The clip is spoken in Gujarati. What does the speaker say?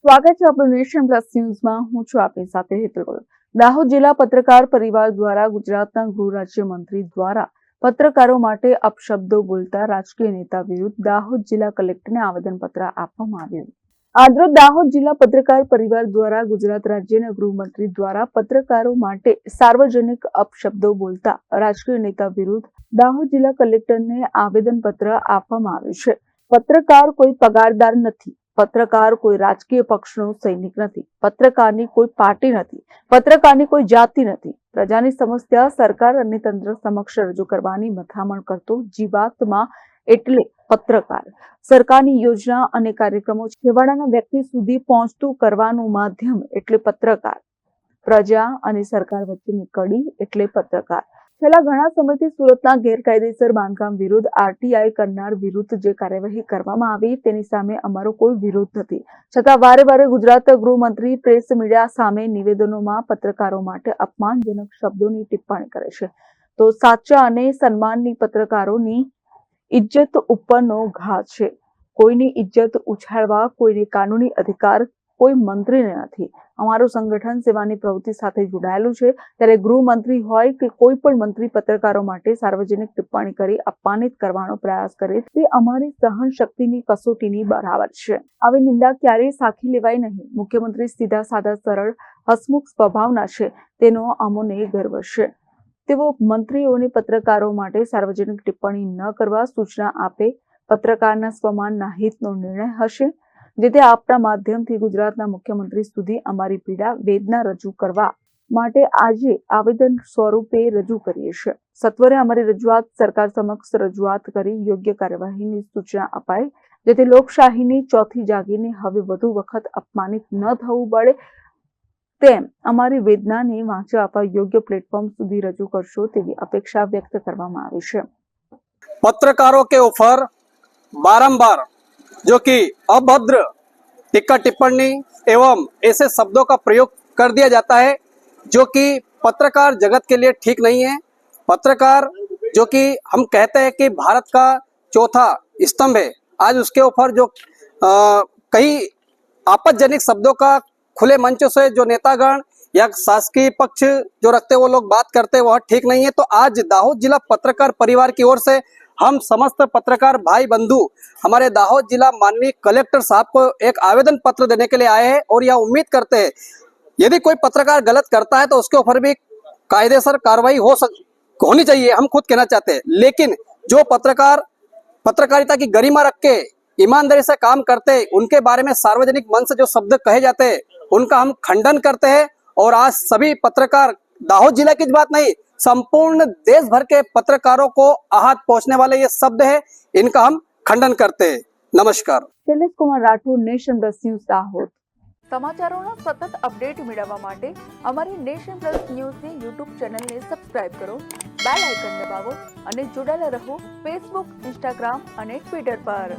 સ્વાગત છે આપણું નેશન પ્લસ ન્યૂઝમાં। હું છું આપની સાથે હેતલ ગોલ। દાહોદ જિલ્લા પત્રકાર પરિવાર દ્વારા ગુજરાતના ગૃહ રાજ્યમંત્રી દ્વારા પત્રકારો માટે અપશબ્દો બોલતા રાજકીય નેતા વિરુદ્ધ દાહોદ જિલ્લા કલેક્ટરને આવેદનપત્ર આપવામાં આવ્યું। આજરોજ દાહોદ જિલ્લા પત્રકાર પરિવાર દ્વારા ગુજરાત રાજ્યના ગૃહમંત્રી દ્વારા પત્રકારો માટે સાર્વજનિક અપશબ્દો બોલતા રાજકીય નેતા વિરુદ્ધ દાહોદ જિલ્લા કલેક્ટરને આવેદનપત્ર આપવામાં આવ્યું છે। પત્રકાર કોઈ પગારદાર નથી, પત્રકાર કોઈ રાજકીય પક્ષનો સૈનિક નથી, પત્રકારની કોઈ પાર્ટી નથી, પત્રકારની કોઈ જાતિ નથી। પ્રજાની સમસ્યા સરકાર અને તંત્ર સમક્ષ રજૂ કરવાની મથામણ કરતો જીવાત્મા એટલે પત્રકાર। સરકારની યોજના અને કાર્યક્રમો છેવાડાના વ્યક્તિ સુધી પહોંચતું કરવાનું માધ્યમ એટલે પત્રકાર। પ્રજા અને સરકાર વચ્ચેની કડી એટલે પત્રકાર। છેલ્લા ઘણા સમયથી સુરતના ગેરકાયદેસર બાંધકામ વિરુદ્ધ આરટીઆઈ કરનાર વિરુદ્ધ જે કાર્યવાહી કરવામાં આવી તેની સામે અમારો કોઈ વિરોધ નથી, છતાં વારે વારે ગુજરાત ગૃહમંત્રી પ્રેસ મીડિયા સામે નિવેદનોમાં પત્રકારો માટે અપમાનજનક શબ્દોની ટિપ્પણી કરે છે, તો સાચા અને સન્માનની પત્રકારોની ઇજ્જત ઉપરનો ઘા છે। કોઈની ઇજ્જત ઉછાળવા કોઈને કાનૂની અધિકાર કોઈ મંત્રીને નથી। અમારું સંગઠન સેવાની પ્રવૃત્તિ સાથે જોડાયેલું છે, ત્યારે ગૃહમંત્રી હોય કે કોઈ પણ મંત્રી પત્રકારો માટે સાર્વજનિક ટિપ્પણી કરી અપમાનિત કરવાનો પ્રયાસ કરે તે અમારી સહન શક્તિની કસોટીની બરાબર છે। આવી નિંદા ક્યારેય સાખી લેવાય નહીં। મુખ્યમંત્રી સીધા સાદા સરળ હસમુખ સ્વભાવના છે, તેનો અમોને ગર્વ છે। તેઓ મંત્રીઓને પત્રકારો માટે સાર્વજનિક ટિપ્પણી ન કરવા સૂચના આપે। પત્રકારના સ્વમાનના હિતનો નિર્ણય હશે, જેથી આપના માધ્યમથી ગુજરાતના મુખ્યમંત્રી સુધી અમારી પીડા વેદના રજૂ કરવા માટે આજે આવેદન સ્વરૂપે રજૂ કરીએ છીએ। સત્વરે અમારી રજૂઆત સરકાર સમક્ષ રજૂઆત કરી યોગ્ય કાર્યવાહીની સૂચના અપાય, જેથી લોકશાહીની ચોથી જાગીને હવે વધુ વખત અપમાનિત ન થવું પડે, તેમ અમારી વેદનાને વાંચા આપવા યોગ્ય પ્લેટફોર્મ સુધી રજૂ કરશો તેવી અપેક્ષા વ્યક્ત કરવામાં આવી છે। पत्रकारों के ऊपर बारंबार जो कि अभद्र टिक्का टिप्पणी एवं ऐसे शब्दों का प्रयोग कर दिया जाता है जो कि पत्रकार जगत के लिए ठीक नहीं है। पत्रकार जो कि हम कहते हैं कि भारत का चौथा स्तंभ है, आज उसके ऊपर जो कई आपत्तिजनक शब्दों का खुले मंचों से जो नेतागण या शासकीय पक्ष जो रखते वो लोग बात करते हैं वह ठीक नहीं है। तो आज दाहोद जिला पत्रकार परिवार की ओर से हम समस्त पत्रकार भाई बंधु हमारे दाहोद जिला माननीय कलेक्टर साहब को एक आवेदन पत्र देने के लिए आए हैं और यह उम्मीद करते हैं यदि कोई पत्रकार गलत करता है तो उसके ऊपर भी कायदेसर कार्रवाई होनी चाहिए, हम खुद कहना चाहते हैं। लेकिन जो पत्रकार पत्रकारिता की गरिमा रख के ईमानदारी से काम करते हैं उनके बारे में सार्वजनिक मंच से जो शब्द कहे जाते हैं उनका हम खंडन करते हैं। और आज सभी पत्रकार दाहोद जिला की बात नहीं संपूर्ण देश भर के पत्रकारों को आहत पहुंचने वाले ये शब्द है, इनका हम खंडन करते हैं। नमस्कार। Shailesh Kumar Rathod, nation plus news Dahod. સમાચારોના સતત અપડેટ મેળવવા માટે અમારી નેશન પ્લસ ન્યૂઝની યુટ્યુબ ચેનલને સબસ્ક્રાઇબ કરો, બેલ આઇકન દબાવો અને જોડાયેલા રહો ફેસબુક, ઇન્સ્ટાગ્રામ અને ટ્વિટર પર।